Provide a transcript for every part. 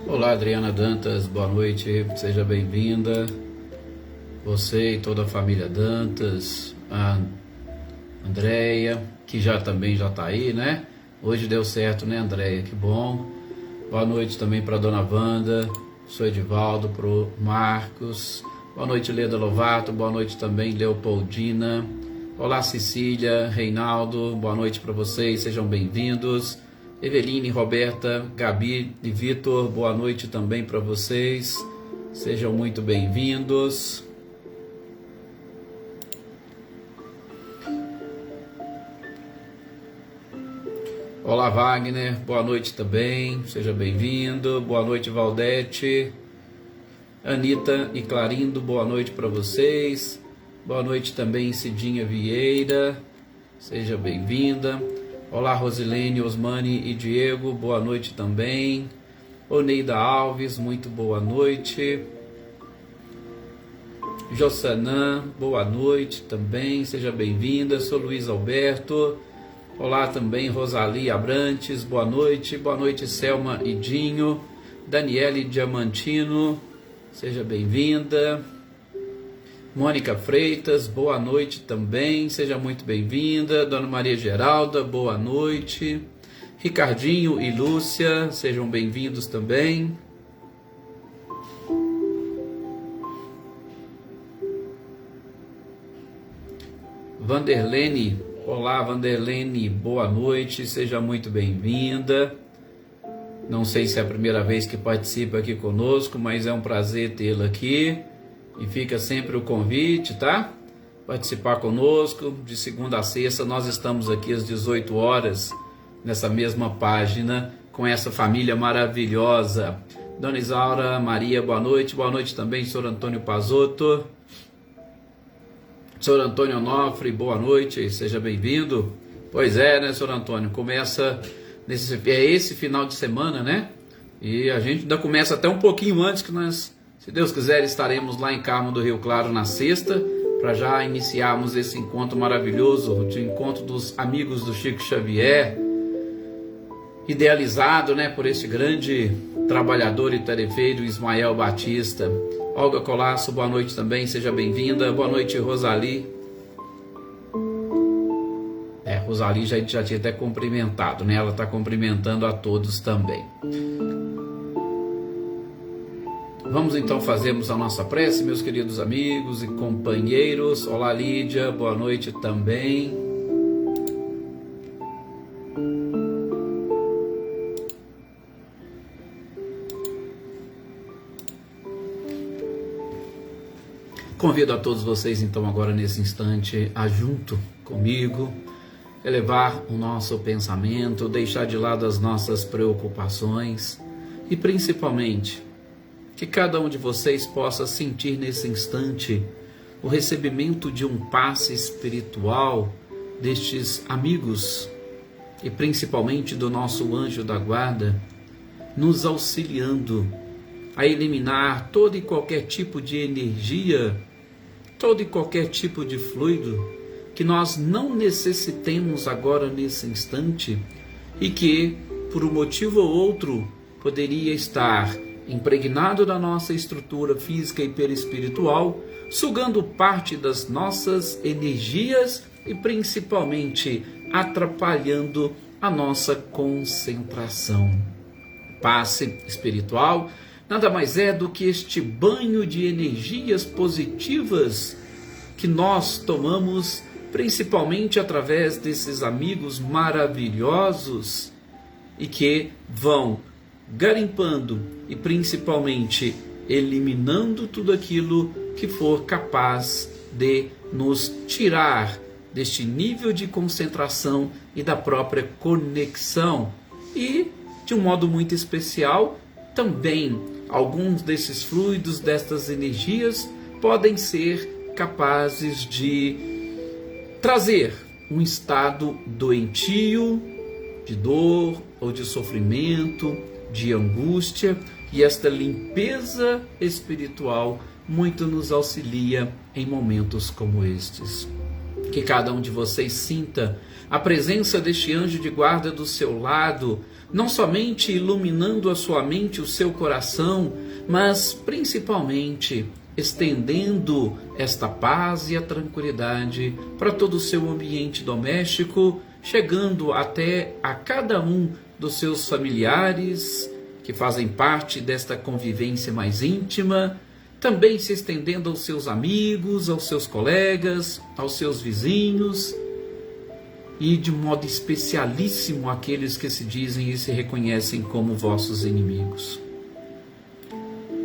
Olá, Adriana Dantas, boa noite, seja bem-vinda. Você e toda a família Dantas, a Andréia, que também já está aí, né? Hoje deu certo, né, Andréia? Que bom. Boa noite também para a dona Wanda, sou Edivaldo, para o Marcos. Boa noite, Leda Lovato, boa noite também, Leopoldina. Olá, Cecília, Reinaldo, boa noite para vocês, sejam bem-vindos. Eveline, Roberta, Gabi e Vitor, boa noite também para vocês, sejam muito bem-vindos. Olá, Wagner, boa noite também, seja bem-vindo. Boa noite, Valdete, Anitta e Clarindo, boa noite para vocês. Boa noite também, Cidinha Vieira, seja bem-vinda. Olá, Rosilene, Osmani e Diego, boa noite também. Oneida Alves, muito boa noite. Jossanã, boa noite também, seja bem-vinda. Sou Luiz Alberto. Olá também, Rosali Abrantes, boa noite. Boa noite, Selma e Dinho. Daniele Diamantino, seja bem-vinda. Mônica Freitas, boa noite também, seja muito bem-vinda. Dona Maria Geralda, boa noite. Ricardinho e Lúcia, sejam bem-vindos também. Vanderlene, olá Vanderlene, boa noite, seja muito bem-vinda. Não sei se é a primeira vez que participa aqui conosco, mas é um prazer tê-la aqui. E fica sempre o convite, tá? Participar conosco, de segunda a sexta, nós estamos aqui às 18 horas, nessa mesma página, com essa família maravilhosa. Dona Isaura Maria, boa noite também, Sr. Antônio Pazotto. Sr. Antônio Onofre, boa noite, seja bem-vindo. Pois é, né, Sr. Antônio, começa, esse final de semana, né? E a gente ainda começa até um pouquinho antes que nós... Se Deus quiser, estaremos lá em Carmo do Rio Claro na sexta, para já iniciarmos esse encontro maravilhoso, de encontro dos amigos do Chico Xavier, idealizado, né, por este grande trabalhador e tarefeiro Ismael Batista. Olga Colasso, boa noite também, seja bem-vinda. Boa noite, Rosali. Rosali já tinha até cumprimentado, né? Ela está cumprimentando a todos também. Vamos então fazermos a nossa prece, meus queridos amigos e companheiros. Olá, Lídia, boa noite também. Convido a todos vocês então agora nesse instante a junto comigo elevar o nosso pensamento, deixar de lado as nossas preocupações e principalmente que cada um de vocês possa sentir nesse instante o recebimento de um passe espiritual destes amigos e principalmente do nosso anjo da guarda, nos auxiliando a eliminar todo e qualquer tipo de energia, todo e qualquer tipo de fluido que nós não necessitemos agora nesse instante e que, por um motivo ou outro, poderia estar impregnado da nossa estrutura física e perispiritual, sugando parte das nossas energias e principalmente atrapalhando a nossa concentração. Passe espiritual nada mais é do que este banho de energias positivas que nós tomamos principalmente através desses amigos maravilhosos e que vão garimpando e principalmente eliminando tudo aquilo que for capaz de nos tirar deste nível de concentração e da própria conexão. E, de um modo muito especial, também alguns desses fluidos, destas energias, podem ser capazes de trazer um estado doentio, de dor ou de sofrimento, de angústia, e esta limpeza espiritual muito nos auxilia em momentos como estes. Que cada um de vocês sinta a presença deste anjo de guarda do seu lado, não somente iluminando a sua mente, o seu coração, mas principalmente estendendo esta paz e a tranquilidade para todo o seu ambiente doméstico, chegando até a cada um dos seus familiares que fazem parte desta convivência mais íntima, também se estendendo aos seus amigos, aos seus colegas, aos seus vizinhos e de modo especialíssimo àqueles que se dizem e se reconhecem como vossos inimigos.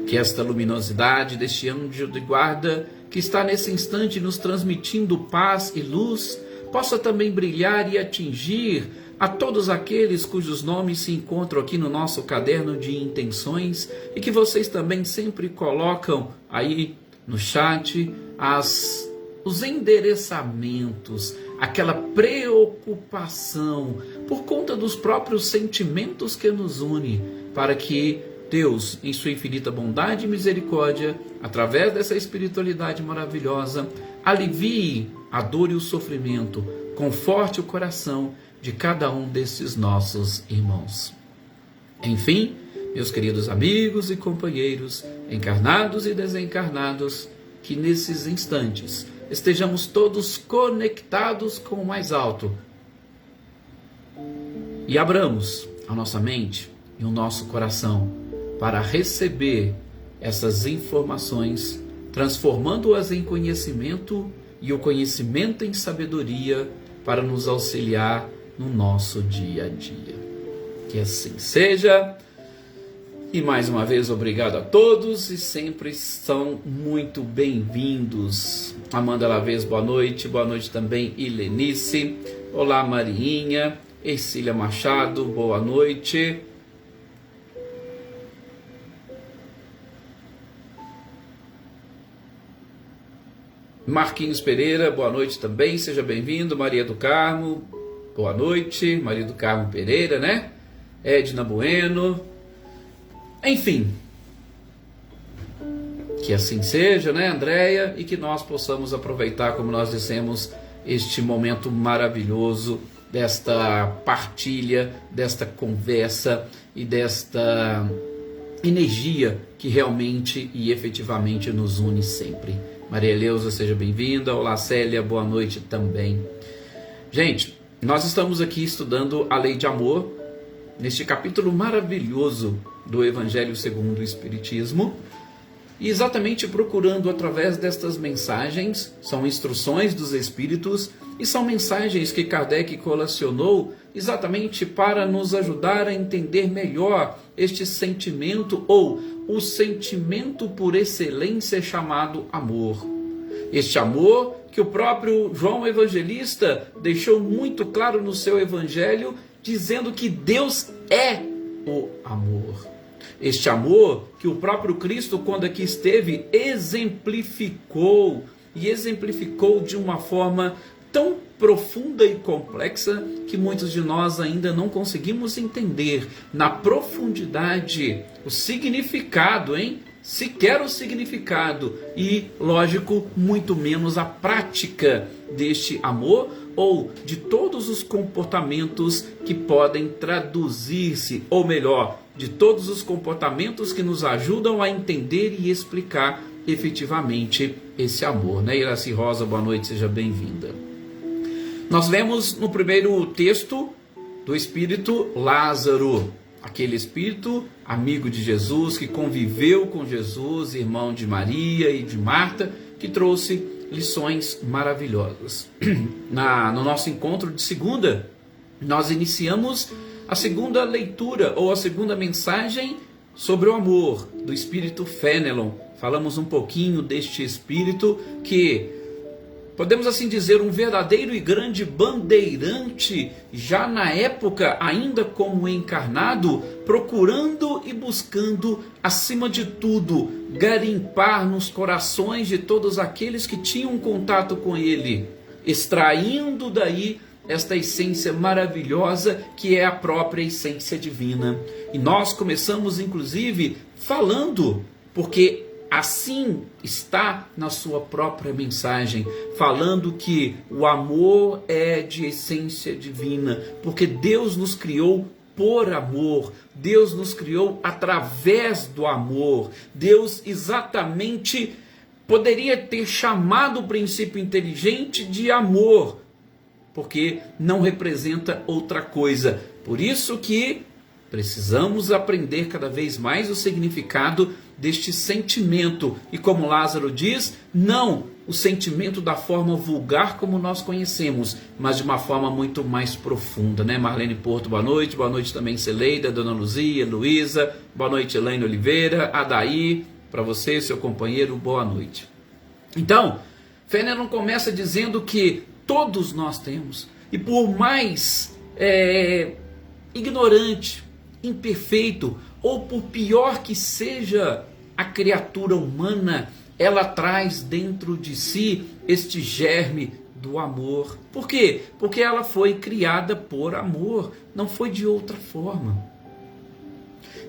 Que esta luminosidade deste anjo de guarda que está nesse instante nos transmitindo paz e luz possa também brilhar e atingir a todos aqueles cujos nomes se encontram aqui no nosso caderno de intenções e que vocês também sempre colocam aí no chat os endereçamentos, aquela preocupação por conta dos próprios sentimentos que nos unem, para que Deus, em sua infinita bondade e misericórdia, através dessa espiritualidade maravilhosa, alivie a dor e o sofrimento, conforte o coração de cada um desses nossos irmãos. Enfim, meus queridos amigos e companheiros, encarnados e desencarnados, que nesses instantes estejamos todos conectados com o mais alto e abramos a nossa mente e o nosso coração para receber essas informações, transformando-as em conhecimento e o conhecimento em sabedoria para nos auxiliar no nosso dia a dia. Que assim seja. E mais uma vez, obrigado a todos e sempre são muito bem-vindos. Amanda Lavez, boa noite também, Ilenice. Olá, Marinha. Ercília Machado, boa noite. Marquinhos Pereira, boa noite também, seja bem-vindo. Maria do Carmo, boa noite. Maria do Carmo Pereira, né? Edna Bueno. Enfim, que assim seja, né, Andréia? E que nós possamos aproveitar, como nós dissemos, este momento maravilhoso desta partilha, desta conversa e desta energia que realmente e efetivamente nos une sempre. Maria Eleusa, seja bem-vinda. Olá, Célia, boa noite também. Gente, nós estamos aqui estudando a lei de amor, neste capítulo maravilhoso do Evangelho segundo o Espiritismo, e exatamente procurando através destas mensagens, são instruções dos Espíritos, e são mensagens que Kardec colecionou exatamente para nos ajudar a entender melhor este sentimento, ou o sentimento por excelência chamado amor. Este amor que o próprio João Evangelista deixou muito claro no seu Evangelho, dizendo que Deus é o amor. Este amor que o próprio Cristo, quando aqui esteve, exemplificou, e exemplificou de uma forma tão profunda e complexa que muitos de nós ainda não conseguimos entender na profundidade o significado, sequer o significado e, lógico, muito menos a prática deste amor ou de todos os comportamentos que podem traduzir-se, ou melhor, de todos os comportamentos que nos ajudam a entender e explicar efetivamente esse amor, né? Iraci Rosa, boa noite, seja bem-vinda. Nós lemos no primeiro texto do espírito Lázaro, aquele espírito amigo de Jesus, que conviveu com Jesus, irmão de Maria e de Marta, que trouxe lições maravilhosas. No nosso encontro de segunda, nós iniciamos a segunda leitura, ou a segunda mensagem sobre o amor, do espírito Fenelon. Falamos um pouquinho deste espírito que, podemos assim dizer, um verdadeiro e grande bandeirante, já na época ainda como encarnado, procurando e buscando, acima de tudo, garimpar nos corações de todos aqueles que tinham contato com ele, extraindo daí esta essência maravilhosa que é a própria essência divina. E nós começamos inclusive falando, porque assim está na sua própria mensagem, falando que o amor é de essência divina, porque Deus nos criou por amor. Deus nos criou através do amor. Deus exatamente poderia ter chamado o princípio inteligente de amor, porque não representa outra coisa. Por isso que precisamos aprender cada vez mais o significado deste sentimento. E como Lázaro diz, não o sentimento da forma vulgar como nós conhecemos, mas de uma forma muito mais profunda, né? Marlene Porto, boa noite também Celeida, Dona Luzia, Luísa, boa noite Elaine Oliveira, Adaí, para você, seu companheiro, boa noite. Então, Fénelon começa dizendo que todos nós temos, e por mais ignorante, imperfeito, ou por pior que seja a criatura humana, ela traz dentro de si este germe do amor. Por quê? Porque ela foi criada por amor, não foi de outra forma.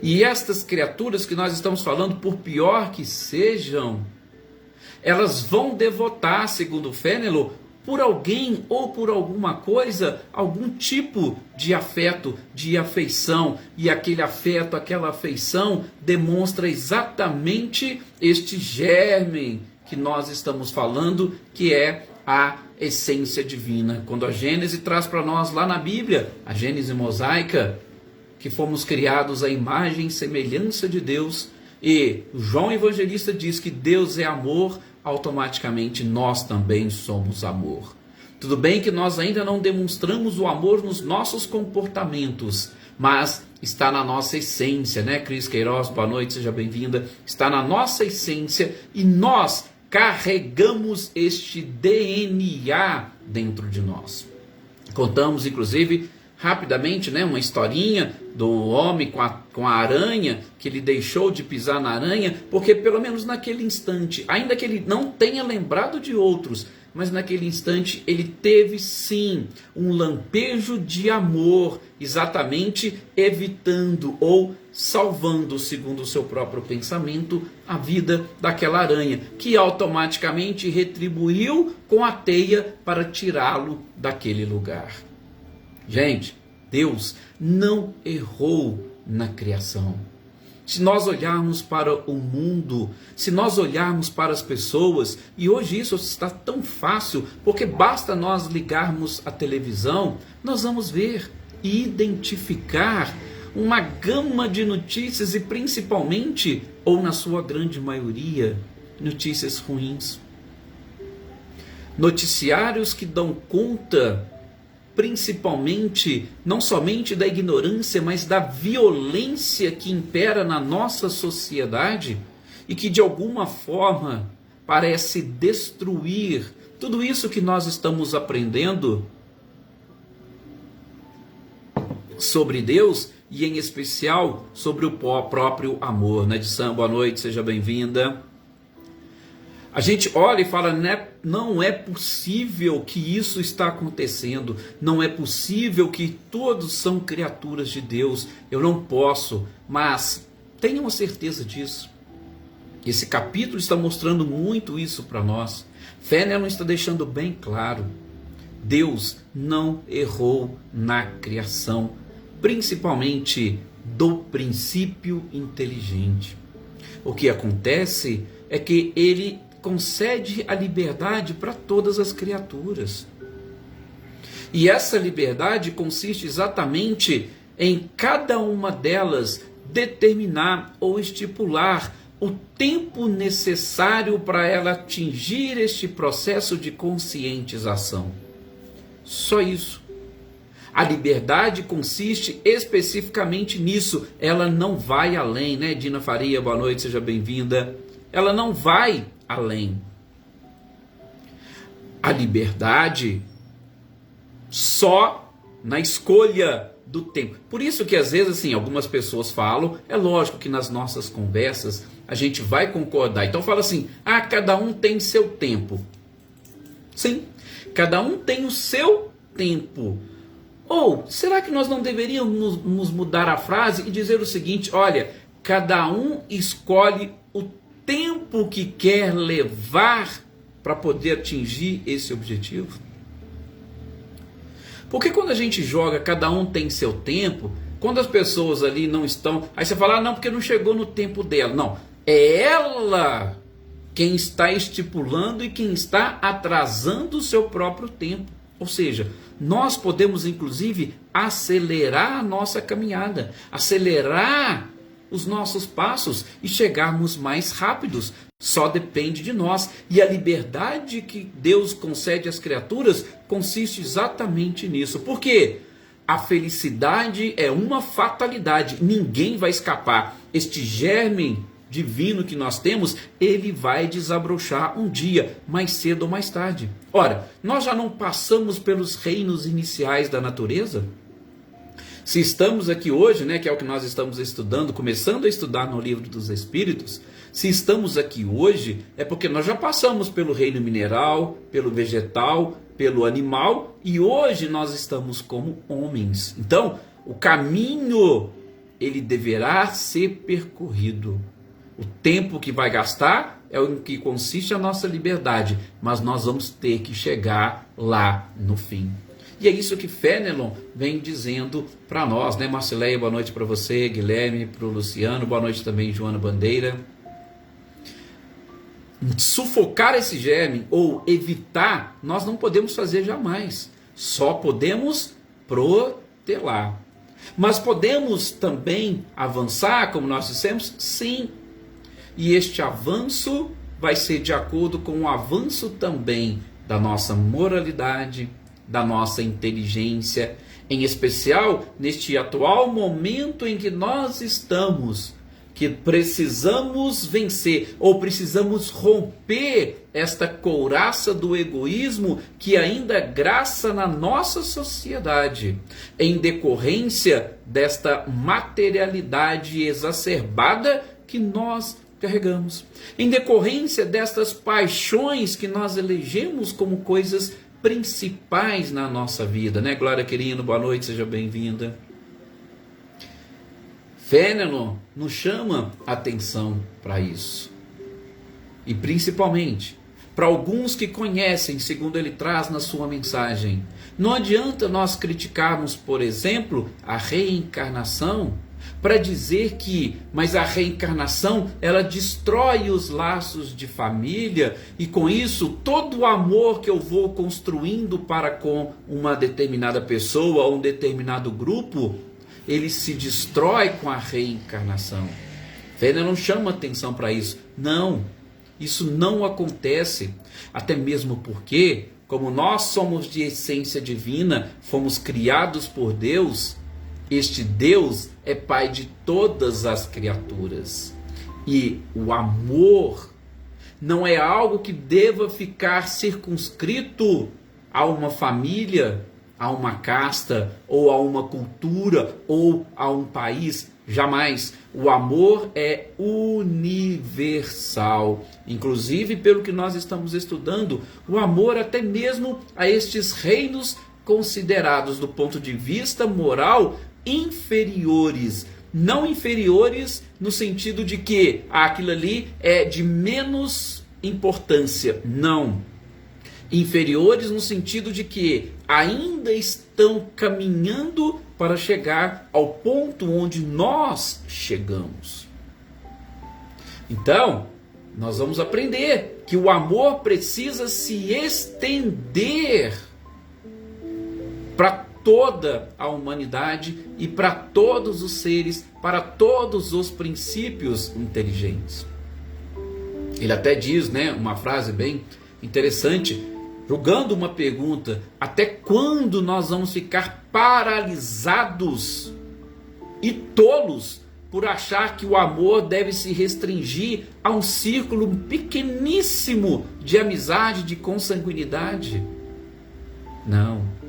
E estas criaturas que nós estamos falando, por pior que sejam, elas vão devotar, segundo Fénelon, por alguém ou por alguma coisa, algum tipo de afeto, de afeição. E aquele afeto, aquela afeição demonstra exatamente este germe que nós estamos falando, que é a essência divina. Quando a Gênese traz para nós lá na Bíblia, a Gênese mosaica, que fomos criados à imagem e semelhança de Deus, e João Evangelista diz que Deus é amor, automaticamente nós também somos amor. Tudo bem que nós ainda não demonstramos o amor nos nossos comportamentos, mas está na nossa essência, né? Cris Queiroz, boa noite, seja bem-vinda. Está na nossa essência e nós carregamos este DNA dentro de nós. Contamos, inclusive, rapidamente, né, uma historinha do homem com a aranha, que ele deixou de pisar na aranha, porque pelo menos naquele instante, ainda que ele não tenha lembrado de outros, mas naquele instante ele teve sim um lampejo de amor, exatamente evitando ou salvando, segundo o seu próprio pensamento, a vida daquela aranha, que automaticamente retribuiu com a teia para tirá-lo daquele lugar. Gente, Deus não errou na criação. Se nós olharmos para o mundo, se nós olharmos para as pessoas, e hoje isso está tão fácil, porque basta nós ligarmos a televisão, nós vamos ver e identificar uma gama de notícias e principalmente, ou na sua grande maioria, notícias ruins. Noticiários que dão conta principalmente, não somente da ignorância, mas da violência que impera na nossa sociedade e que de alguma forma parece destruir tudo isso que nós estamos aprendendo sobre Deus e em especial sobre o próprio amor. Edição, boa noite, seja bem-vinda. A gente olha e fala, não é possível que isso está acontecendo, não é possível que todos são criaturas de Deus, eu não posso, mas tenham a certeza disso. Esse capítulo está mostrando muito isso para nós. Fénelon está deixando bem claro, Deus não errou na criação, principalmente do princípio inteligente. O que acontece é que ele concede a liberdade para todas as criaturas. E essa liberdade consiste exatamente em cada uma delas determinar ou estipular o tempo necessário para ela atingir este processo de conscientização. Só isso. A liberdade consiste especificamente nisso. Ela não vai além, né? Dina Faria, boa noite, seja bem-vinda. Ela não vai além. A liberdade só na escolha do tempo. Por isso que às vezes assim, algumas pessoas falam, é lógico que nas nossas conversas a gente vai concordar. Então fala assim, cada um tem seu tempo. Sim, cada um tem o seu tempo. Ou será que nós não deveríamos mudar a frase e dizer o seguinte, olha, cada um escolhe o tempo que quer levar para poder atingir esse objetivo? Porque quando a gente joga, cada um tem seu tempo, Quando as pessoas ali não estão, aí você fala, não, porque não chegou no tempo dela. Não, é ela quem está estipulando e quem está atrasando o seu próprio tempo. Ou seja, nós podemos inclusive acelerar a nossa caminhada, acelerar os nossos passos e chegarmos mais rápidos. Só depende de nós. E a liberdade que Deus concede às criaturas consiste exatamente nisso. Por quê? A felicidade é uma fatalidade. Ninguém vai escapar. Este germe divino que nós temos, ele vai desabrochar um dia, mais cedo ou mais tarde. Ora, nós já não passamos pelos reinos iniciais da natureza? Se estamos aqui hoje, que é o que nós estamos estudando, começando a estudar no Livro dos Espíritos, se estamos aqui hoje, é porque nós já passamos pelo reino mineral, pelo vegetal, pelo animal, e hoje nós estamos como homens. Então, o caminho, ele deverá ser percorrido. O tempo que vai gastar é o que consiste a nossa liberdade, mas nós vamos ter que chegar lá no fim. E é isso que Fenelon vem dizendo para nós, Marcileia, boa noite para você, Guilherme, para o Luciano, boa noite também, Joana Bandeira. Sufocar esse germe ou evitar, nós não podemos fazer jamais. Só podemos protelar. Mas podemos também avançar, como nós dissemos? Sim. E este avanço vai ser de acordo com o avanço também da nossa moralidade, da nossa inteligência, em especial neste atual momento em que nós estamos, que precisamos vencer, ou precisamos romper esta couraça do egoísmo que ainda graça na nossa sociedade, em decorrência desta materialidade exacerbada que nós carregamos, em decorrência destas paixões que nós elegemos como coisas principais na nossa vida, Glória Quirino, boa noite, seja bem-vinda. Fenelon nos chama atenção para isso. E principalmente para alguns que conhecem, segundo ele traz na sua mensagem. Não adianta nós criticarmos, por exemplo, a reencarnação, para dizer que, mas a reencarnação, ela destrói os laços de família, e com isso, todo o amor que eu vou construindo para com uma determinada pessoa, ou um determinado grupo, ele se destrói com a reencarnação. Fenelon chama atenção para isso. Não, isso não acontece. Até mesmo porque, como nós somos de essência divina, fomos criados por Deus, este Deus é Pai de todas as criaturas. E o amor não é algo que deva ficar circunscrito a uma família, a uma casta, ou a uma cultura, ou a um país. Jamais. O amor é universal. Inclusive, pelo que nós estamos estudando, o amor até mesmo a estes reinos considerados do ponto de vista moral inferiores. Não inferiores no sentido de que aquilo ali é de menos importância. Não. Inferiores no sentido de que ainda estão caminhando para chegar ao ponto onde nós chegamos. Então, nós vamos aprender que o amor precisa se estender para toda a humanidade e para todos os seres, para todos os princípios inteligentes. Ele até diz, uma frase bem interessante, jogando uma pergunta: até quando nós vamos ficar paralisados e tolos por achar que o amor deve se restringir a um círculo pequeníssimo de amizade, de consanguinidade? Não.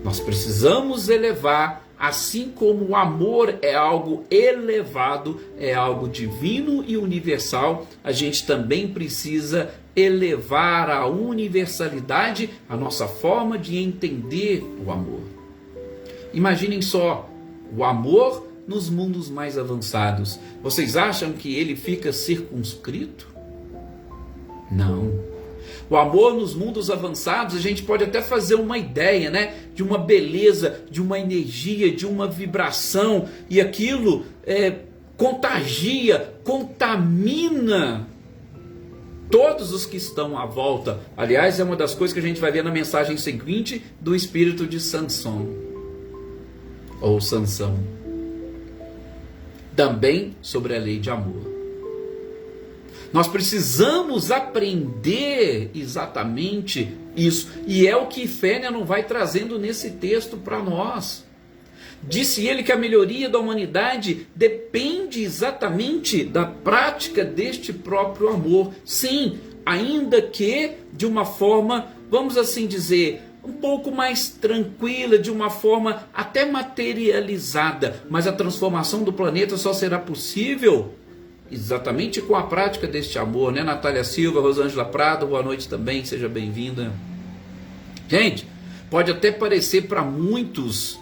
Nós precisamos elevar, assim como o amor é algo elevado, é algo divino e universal, a gente também precisa elevar a universalidade, a nossa forma de entender o amor. Imaginem só, o amor nos mundos mais avançados. Vocês acham que ele fica circunscrito? Não. O amor nos mundos avançados, a gente pode até fazer uma ideia, né? De uma beleza, de uma energia, de uma vibração. E aquilo contagia, contamina todos os que estão à volta. Aliás, é uma das coisas que a gente vai ver na mensagem seguinte do espírito de Sansão. Ou Sansão. Também sobre a lei de amor. Nós precisamos aprender exatamente isso. E é o que Fénielon vai trazendo nesse texto para nós. Disse ele que a melhoria da humanidade depende exatamente da prática deste próprio amor. Sim, ainda que de uma forma, vamos assim dizer, um pouco mais tranquila, de uma forma até materializada. Mas a transformação do planeta só será possível exatamente com a prática deste amor, né? Natália Silva, Rosângela Prado, boa noite também, seja bem-vinda. Gente, pode até parecer para muitos,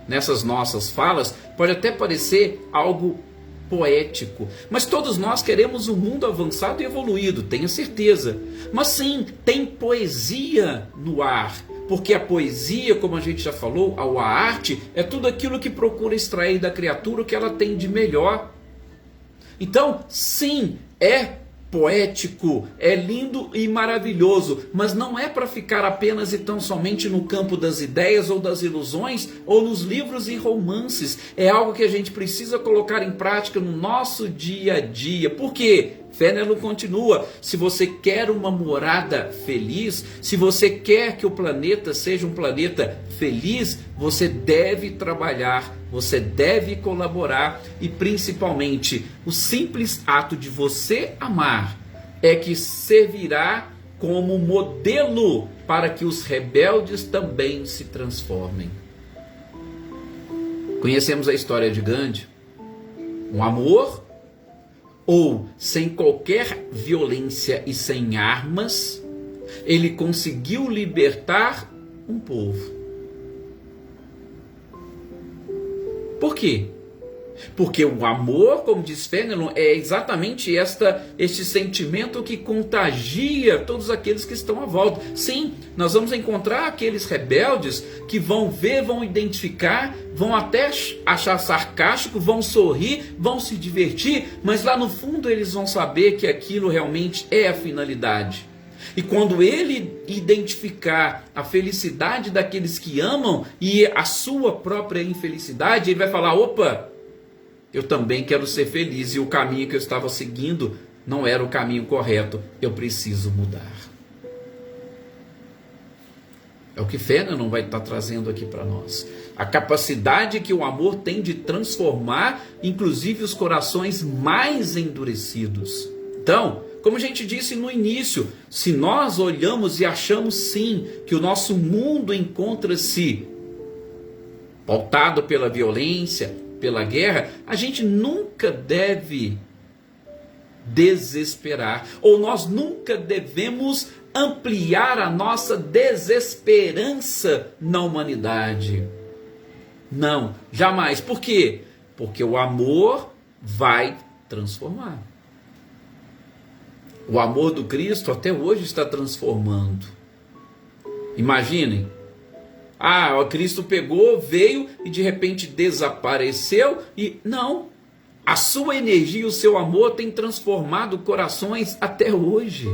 nessas nossas falas, pode até parecer algo poético, mas todos nós queremos um mundo avançado e evoluído, tenha certeza. Mas sim, tem poesia no ar, porque a poesia, como a gente já falou, a arte, é tudo aquilo que procura extrair da criatura o que ela tem de melhor. Então, sim, é poético, é lindo e maravilhoso, mas não é para ficar apenas e tão somente no campo das ideias ou das ilusões ou nos livros e romances. É algo que a gente precisa colocar em prática no nosso dia a dia. Por quê? Fénielon continua: se você quer uma morada feliz, se você quer que o planeta seja um planeta feliz, você deve trabalhar, você deve colaborar e principalmente o simples ato de você amar é que servirá como modelo para que os rebeldes também se transformem. Conhecemos a história de Gandhi, um amor ou sem qualquer violência e sem armas, ele conseguiu libertar um povo. Por quê? Porque o amor, como diz Fénielon, é exatamente este sentimento que contagia todos aqueles que estão à volta. Sim, nós vamos encontrar aqueles rebeldes que vão ver, vão identificar, vão até achar sarcástico, vão sorrir, vão se divertir, mas lá no fundo eles vão saber que aquilo realmente é a finalidade. E quando ele identificar a felicidade daqueles que amam e a sua própria infelicidade, ele vai falar: opa, eu também quero ser feliz e o caminho que eu estava seguindo não era o caminho correto, eu preciso mudar. É o que Fénielon vai estar trazendo aqui para nós. A capacidade que o amor tem de transformar, inclusive, os corações mais endurecidos. Então, como a gente disse no início, se nós olhamos e achamos sim que o nosso mundo encontra-se pautado pela violência, pela guerra, a gente nunca deve desesperar, ou nós nunca devemos ampliar a nossa desesperança na humanidade. Não, jamais. Por quê? Porque o amor vai transformar. O amor do Cristo até hoje está transformando. Imaginem. O Cristo pegou, veio e de repente desapareceu. E não, a sua energia e o seu amor têm transformado corações até hoje.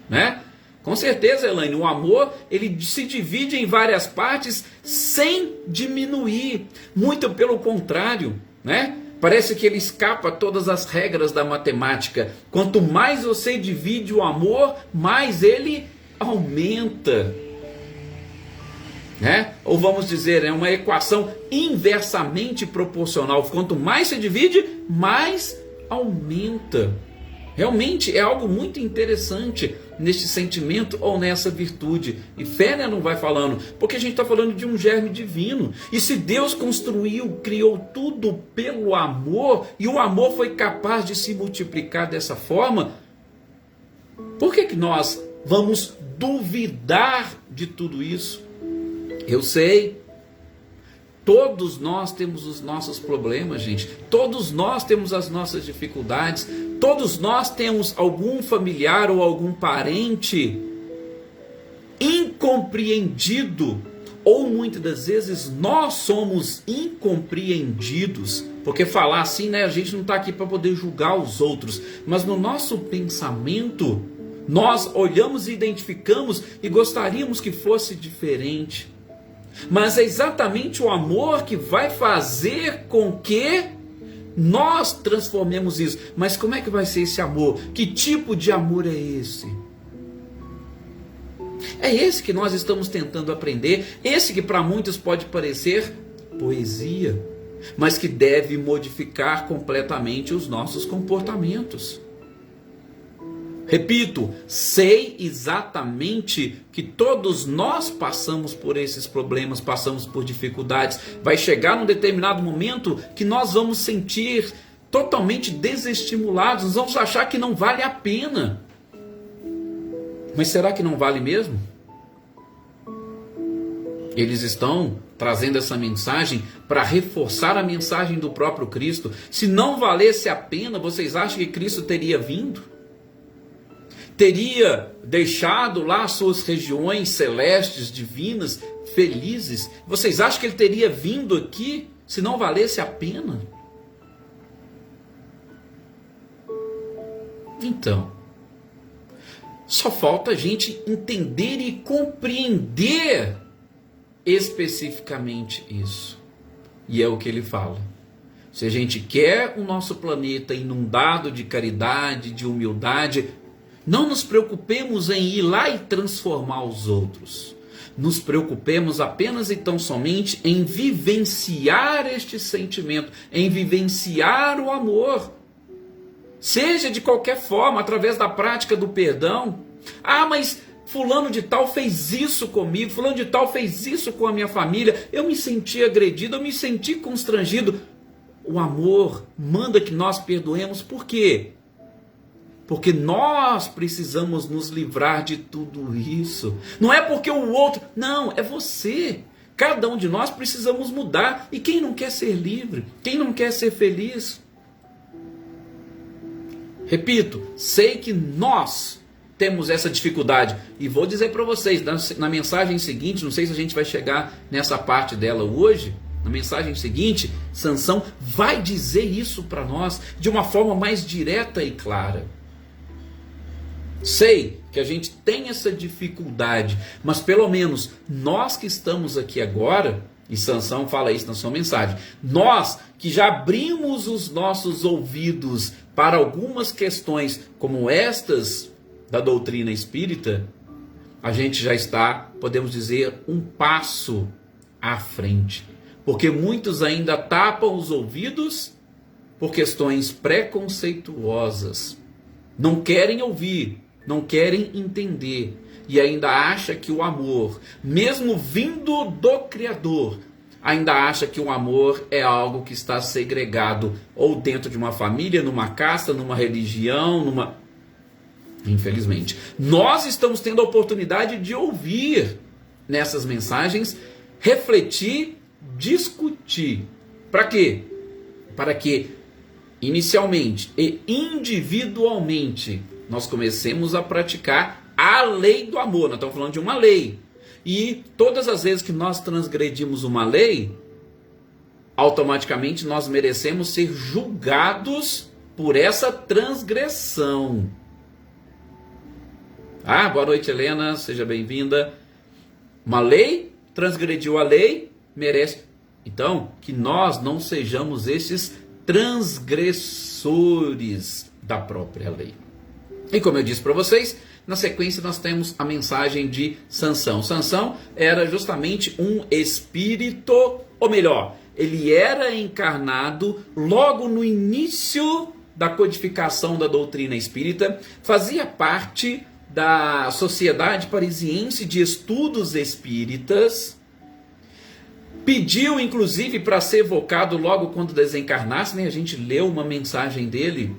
Né? Com certeza, Elaine, o amor ele se divide em várias partes sem diminuir. Muito pelo contrário, né? Parece que ele escapa a todas as regras da matemática. Quanto mais você divide o amor, mais ele aumenta. Né? Ou vamos dizer, é uma equação inversamente proporcional. Quanto mais se divide, mais aumenta. Realmente é algo muito interessante neste sentimento ou nessa virtude. E Fénielon vai falando, porque a gente está falando de um germe divino. E se Deus construiu, criou tudo pelo amor, e o amor foi capaz de se multiplicar dessa forma, por que nós vamos duvidar de tudo isso? Eu sei, Todos nós temos os nossos problemas, gente. Todos nós temos as nossas dificuldades. Todos nós temos algum familiar ou algum parente incompreendido. Ou muitas das vezes nós somos incompreendidos. Porque falar assim, né? A gente não está aqui para poder julgar os outros. Mas no nosso pensamento, nós olhamos e identificamos e gostaríamos que fosse diferente. Mas é exatamente o amor que vai fazer com que nós transformemos isso. Mas como é que vai ser esse amor? Que tipo de amor é esse? É esse que nós estamos tentando aprender. Esse que para muitos pode parecer poesia, mas que deve modificar completamente os nossos comportamentos. Repito, sei exatamente que todos nós passamos por esses problemas, passamos por dificuldades. Vai chegar num determinado momento que nós vamos sentir totalmente desestimulados, nós vamos achar que não vale a pena. Mas será que não vale mesmo? Eles estão trazendo essa mensagem para reforçar a mensagem do próprio Cristo. Se não valesse a pena, vocês acham que Cristo teria vindo? Teria deixado lá suas regiões celestes, divinas, felizes? Vocês acham que ele teria vindo aqui se não valesse a pena? Então, só falta a gente entender e compreender especificamente isso. E é o que ele fala. Se a gente quer o nosso planeta inundado de caridade, de humildade, não nos preocupemos em ir lá e transformar os outros. Nos preocupemos apenas e tão somente em vivenciar este sentimento, em vivenciar o amor. Seja de qualquer forma, através da prática do perdão. Ah, mas fulano de tal fez isso comigo, fulano de tal fez isso com a minha família, eu me senti agredido, eu me senti constrangido. O amor manda que nós perdoemos, por quê? Porque nós precisamos nos livrar de tudo isso. Não é porque o outro, não, é você. Cada um de nós precisamos mudar. E quem não quer ser livre? Quem não quer ser feliz? Repito, sei que nós temos essa dificuldade. E vou dizer para vocês, na mensagem seguinte, não sei se a gente vai chegar nessa parte dela hoje, na mensagem seguinte, Sansão vai dizer isso para nós de uma forma mais direta e clara. Sei que a gente tem essa dificuldade, mas pelo menos nós que estamos aqui agora, e Sansão fala isso na sua mensagem, nós que já abrimos os nossos ouvidos para algumas questões como estas da doutrina espírita, a gente já está, podemos dizer, um passo à frente. Porque muitos ainda tapam os ouvidos por questões preconceituosas. Não querem ouvir, não querem entender. E ainda acha que o amor, mesmo vindo do Criador, ainda acha que o amor é algo que está segregado ou dentro de uma família, numa casta, numa religião, Infelizmente, nós estamos tendo a oportunidade de ouvir nessas mensagens, refletir, discutir. Para quê? Para que inicialmente e individualmente nós comecemos a praticar a lei do amor. Nós estamos falando de uma lei. E todas as vezes que nós transgredimos uma lei, automaticamente nós merecemos ser julgados por essa transgressão. Ah, boa noite, Helena, seja bem-vinda. Uma lei, transgrediu a lei, merece. Então, que nós não sejamos esses transgressores da própria lei. E como eu disse para vocês, na sequência nós temos a mensagem de Sansão. Sansão era justamente um espírito, ou melhor, ele era encarnado logo no início da codificação da doutrina espírita, fazia parte da Sociedade Parisiense de Estudos Espíritas, pediu inclusive para ser evocado logo quando desencarnasse, né? A gente leu uma mensagem dele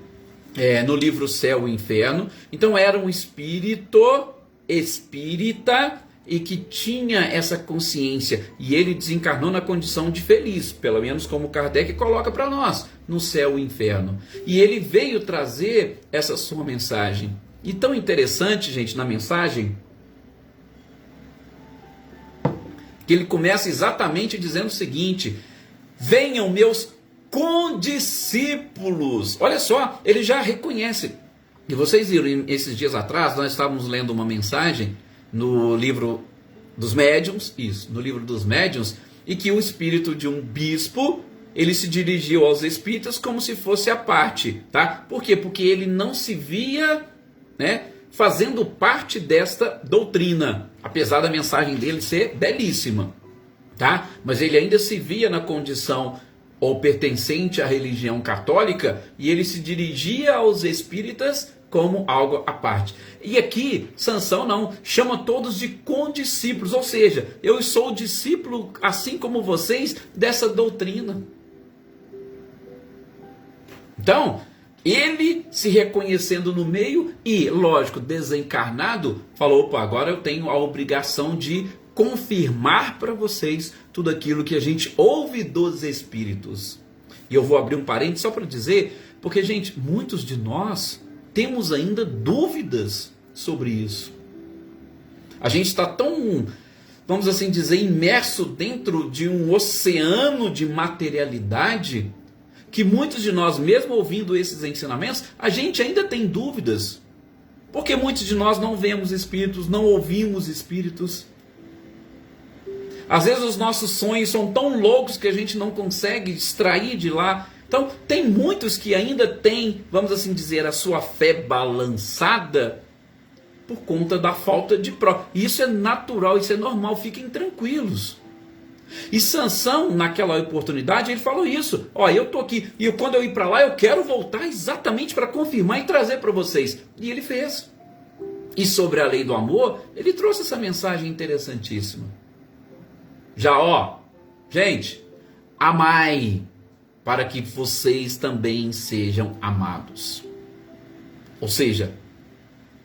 no livro Céu e Inferno. Então era um espírito espírita e que tinha essa consciência, e ele desencarnou na condição de feliz, pelo menos como Kardec coloca para nós, no céu e inferno. E ele veio trazer essa sua mensagem. E tão interessante, gente, na mensagem, que ele começa exatamente dizendo o seguinte: venham meus condiscípulos. Olha só, ele já reconhece. E vocês viram, esses dias atrás, nós estávamos lendo uma mensagem no livro dos médiuns, no livro dos médiuns, e que o espírito de um bispo, ele se dirigiu aos espíritas como se fosse a parte, tá? Por quê? Porque ele não se via, né, fazendo parte desta doutrina, apesar da mensagem dele ser belíssima, tá? Mas ele ainda se via na condição ou pertencente à religião católica, e ele se dirigia aos espíritas como algo à parte. E aqui, Sansão não, chama todos de condiscípulos, ou seja, eu sou discípulo, assim como vocês, dessa doutrina. Então, ele se reconhecendo no meio e, lógico, desencarnado, falou: opa, agora eu tenho a obrigação de confirmar para vocês tudo aquilo que a gente ouve dos espíritos. E eu vou abrir um parênteses só para dizer, porque, gente, muitos de nós temos ainda dúvidas sobre isso. A gente está tão, vamos assim dizer, imerso dentro de um oceano de materialidade, que muitos de nós, mesmo ouvindo esses ensinamentos, a gente ainda tem dúvidas. Porque muitos de nós não vemos espíritos, não ouvimos espíritos. Às vezes os nossos sonhos são tão loucos que a gente não consegue extrair de lá. Então, tem muitos que ainda têm, vamos assim dizer, a sua fé balançada por conta da falta de prova. Isso é natural, isso é normal, fiquem tranquilos. E Sansão, naquela oportunidade, ele falou isso: ó, eu estou aqui, e quando eu ir para lá, eu quero voltar exatamente para confirmar e trazer para vocês. E ele fez. E sobre a lei do amor, ele trouxe essa mensagem interessantíssima. Já, ó, gente, amai, para que vocês também sejam amados. Ou seja,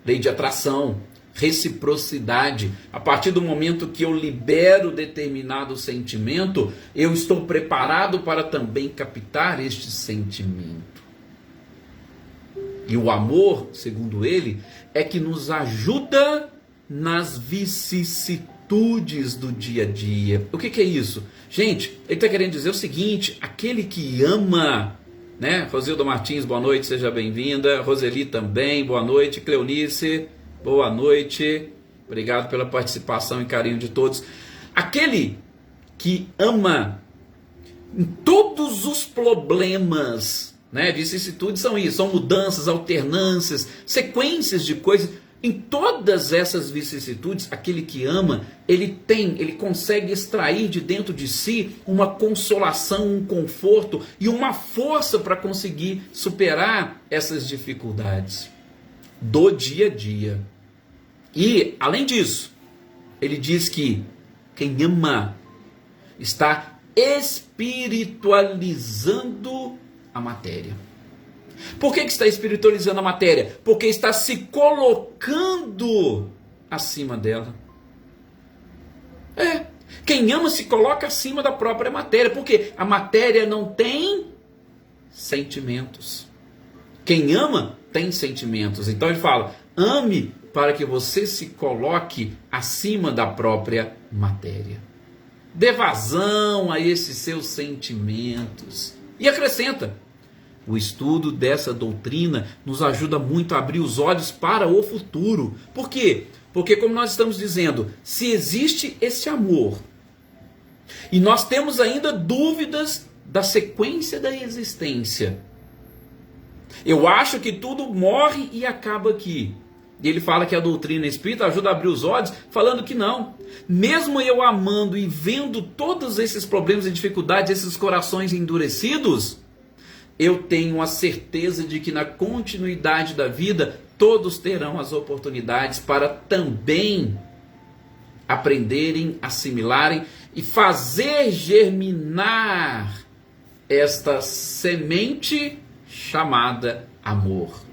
lei de atração, reciprocidade. A partir do momento que eu libero determinado sentimento, eu estou preparado para também captar este sentimento. E o amor, segundo ele, é que nos ajuda nas vicissitudes do dia a dia. O que é isso? Gente, ele está querendo dizer o seguinte: aquele que ama, né? Rosilda Martins, boa noite, seja bem-vinda. Roseli também, boa noite. Cleonice, boa noite. Obrigado pela participação e carinho de todos. Aquele que ama em todos os problemas, né? Vicissitudes são isso, são mudanças, alternâncias, sequências de coisas. Em todas essas vicissitudes, aquele que ama, ele consegue extrair de dentro de si uma consolação, um conforto e uma força para conseguir superar essas dificuldades do dia a dia. E, além disso, ele diz que quem ama está espiritualizando a matéria. Por que está espiritualizando a matéria? Porque está se colocando acima dela. Quem ama se coloca acima da própria matéria. Porque a matéria não tem sentimentos. Quem ama tem sentimentos. Então ele fala: ame para que você se coloque acima da própria matéria. Dê vazão a esses seus sentimentos. E acrescenta: o estudo dessa doutrina nos ajuda muito a abrir os olhos para o futuro. Por quê? Porque, como nós estamos dizendo, se existe esse amor e nós temos ainda dúvidas da sequência da existência, eu acho que tudo morre e acaba aqui. E ele fala que a doutrina espírita ajuda a abrir os olhos, falando que não. Mesmo eu amando e vendo todos esses problemas e dificuldades, esses corações endurecidos, eu tenho a certeza de que na continuidade da vida, todos terão as oportunidades para também aprenderem, assimilarem e fazer germinar esta semente chamada amor.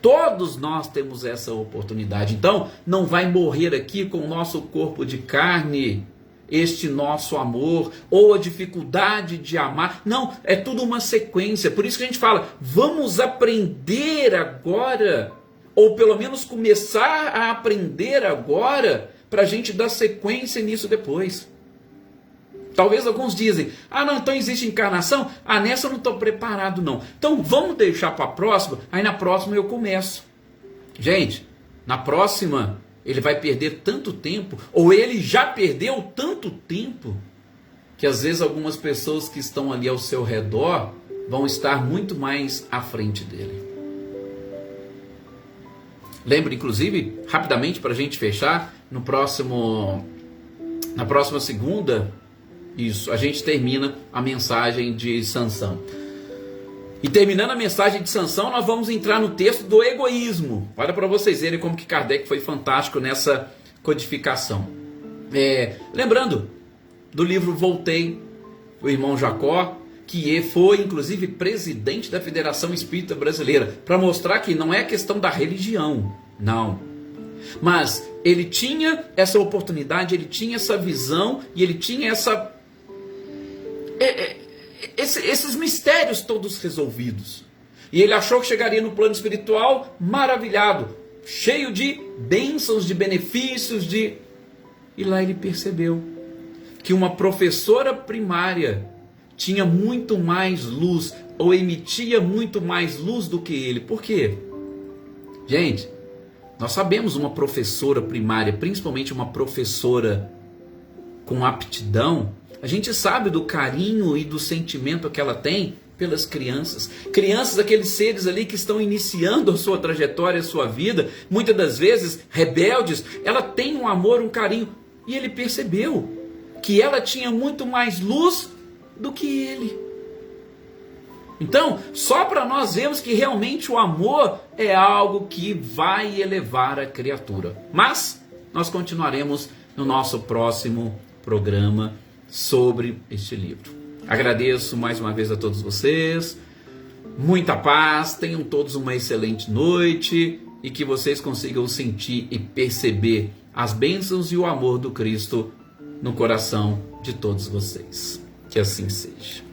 Todos nós temos essa oportunidade. Então, não vai morrer aqui com o nosso corpo de carne, este nosso amor, ou a dificuldade de amar. Não, é tudo uma sequência. Por isso que a gente fala, vamos aprender agora, ou pelo menos começar a aprender agora, para a gente dar sequência nisso depois. Talvez alguns dizem, não, então existe encarnação? Nessa eu não estou preparado não. Então vamos deixar para a próxima, aí na próxima eu começo. Gente, na próxima ele vai perder tanto tempo, ou ele já perdeu tanto tempo, que às vezes algumas pessoas que estão ali ao seu redor vão estar muito mais à frente dele. Lembra, inclusive, rapidamente para a gente fechar, na próxima segunda, a gente termina a mensagem de Sansão. E terminando a mensagem de Sansão, nós vamos entrar no texto do egoísmo. Olha para vocês verem como que Kardec foi fantástico nessa codificação. Lembrando do livro Voltei, do irmão Jacó, que foi inclusive presidente da Federação Espírita Brasileira, para mostrar que não é questão da religião, não. Mas ele tinha essa oportunidade, ele tinha essa visão e ele tinha esses mistérios todos resolvidos. E ele achou que chegaria no plano espiritual maravilhado, cheio de bênçãos, de benefícios, E lá ele percebeu que uma professora primária tinha muito mais luz, ou emitia muito mais luz do que ele. Por quê? Gente, nós sabemos uma professora primária, principalmente uma professora com aptidão, a gente sabe do carinho e do sentimento que ela tem pelas crianças. Crianças, aqueles seres ali que estão iniciando a sua trajetória, a sua vida, muitas das vezes rebeldes, ela tem um amor, um carinho. E ele percebeu que ela tinha muito mais luz do que ele. Então, só para nós vermos que realmente o amor é algo que vai elevar a criatura. Mas nós continuaremos no nosso próximo programa sobre este livro. Agradeço mais uma vez a todos vocês. Muita paz, tenham todos uma excelente noite e que vocês consigam sentir e perceber as bênçãos e o amor do Cristo no coração de todos vocês. Que assim seja.